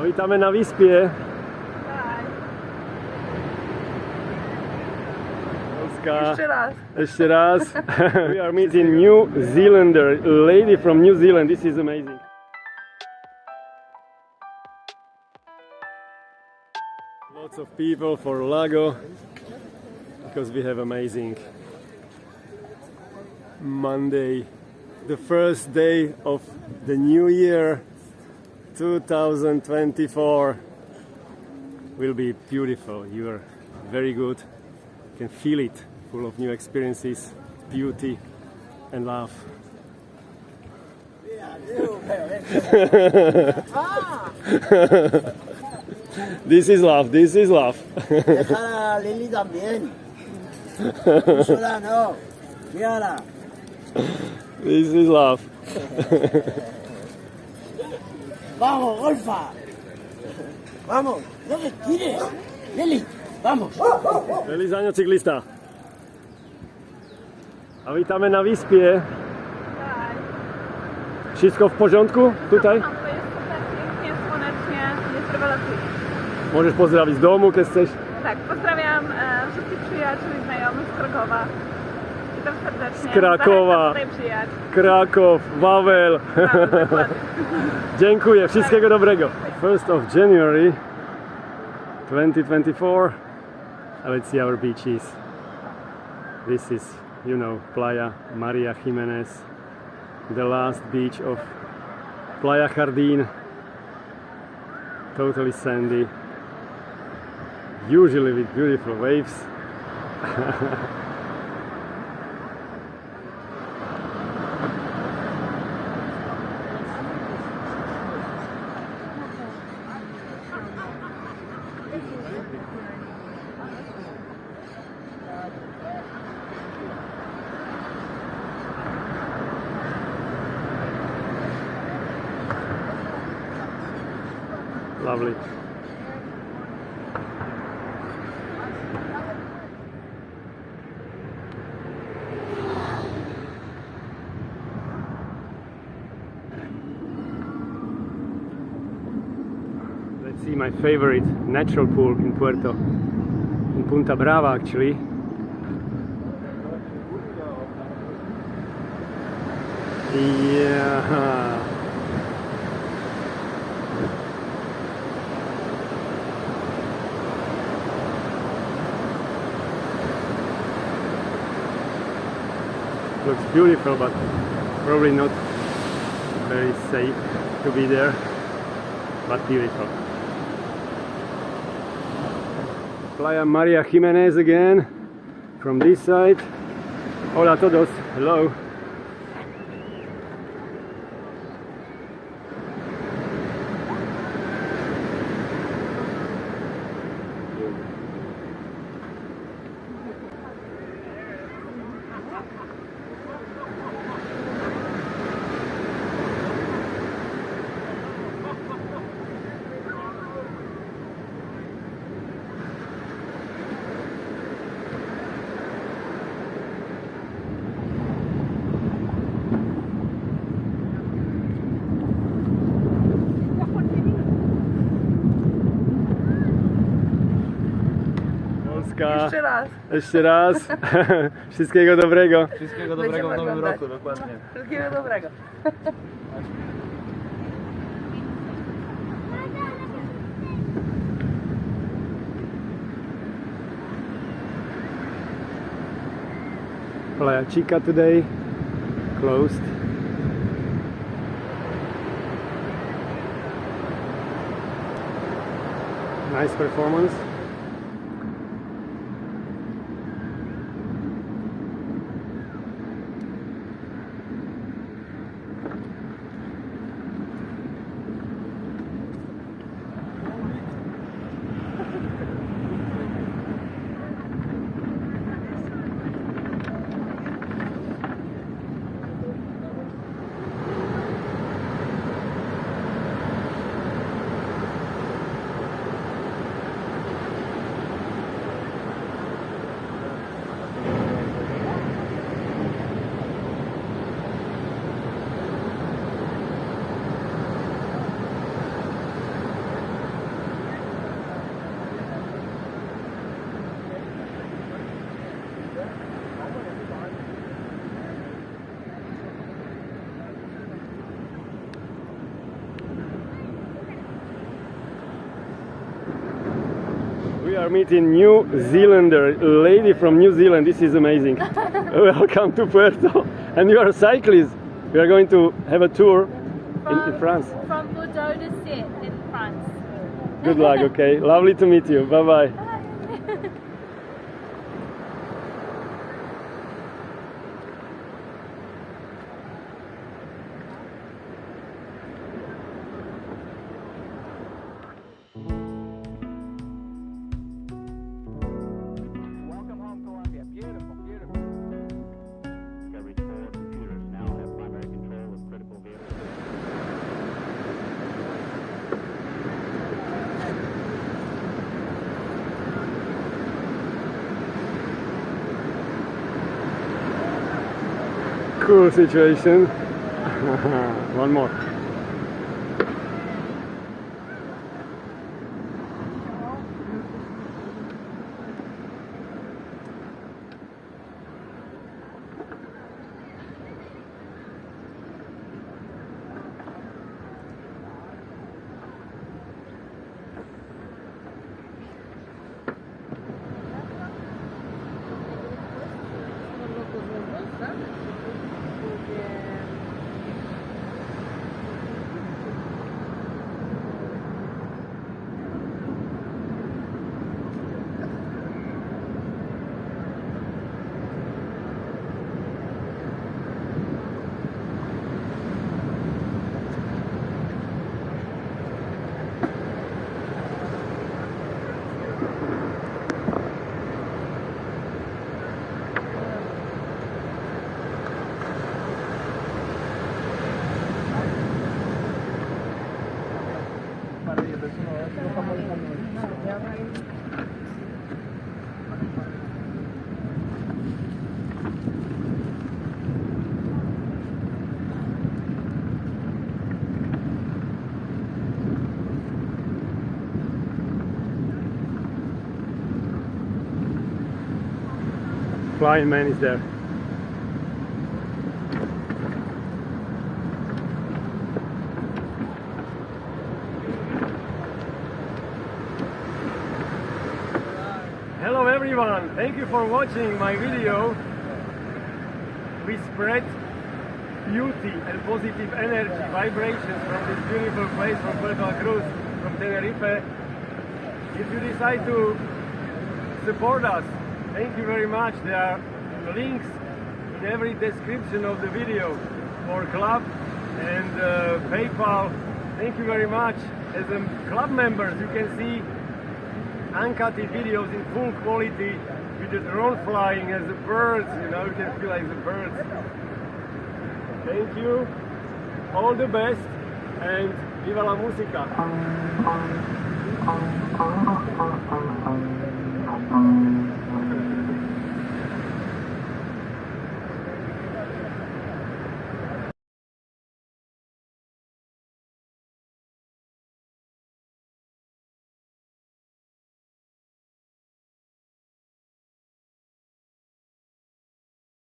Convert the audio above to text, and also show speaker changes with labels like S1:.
S1: A vítame na vyspě. Ještě raz. We are meeting New Zealander, a lady from New Zealand. This is amazing. Lots of people for Lago because we have amazing Monday, the first day of the new year 2024 will be beautiful. You are very good. You can feel it, full of new experiences, beauty and love. This is love, this is love.
S2: Déjala a Lili también. Sola no. Mírala.
S1: This is love.
S2: Vamos, golfa. Vamos, no te tires. Lili, vamos.
S1: Feliz año cyklista. A vítame na vyspě. Wszystko w porządku tutaj? Możesz pozdrawić z domu, keď chceš.
S3: Tak, pozdrawiam wszystkich przyjaciół i znajomych z Krakowa. Witam serdecznie.
S1: Z Krakowa. Kraków, Wawel. Dziękuję, wszystkiego dobrego. 1st of January 2024. Let's see our beaches. This is, you know, Playa Maria Jimenez, the last beach of Playa Jardín. Totally sandy. Usually with beautiful waves. Lovely. Let's see my favorite natural pool in Puerto, in Punta Brava actually. Yeah. Looks beautiful, but probably not very safe to be there, but beautiful. Playa Maria Jimenez again, from this side. Hola a todos, hello. Jeszcze raz. Wszystkiego dobrego.
S2: Wszystkiego dobrego w nowym roku, dokładnie.
S3: Wszystkiego dobrego.
S1: Playa Chica today closed. Nice performance. We are meeting New Zealander, a lady from New Zealand. This is amazing. Welcome to Puerto. And you are a cyclist. We are going to have a tour in France.
S4: From Bordeaux to Set in France.
S1: Good luck, okay? Lovely to meet you. Bye-bye.
S4: Bye.
S1: Cool situation. One more. Flying man is there. Hello everyone, thank you for watching my video. We spread beauty and positive energy, vibrations from this beautiful place from Puerto Cruz, from Tenerife. If you decide to support us, thank you very much. There are links in every description of the video for club and PayPal. Thank you very much. As a club members, you can see uncutted videos in full quality with the drone flying as the birds, you know, you can feel like the birds. Thank you, all the best, and viva la música!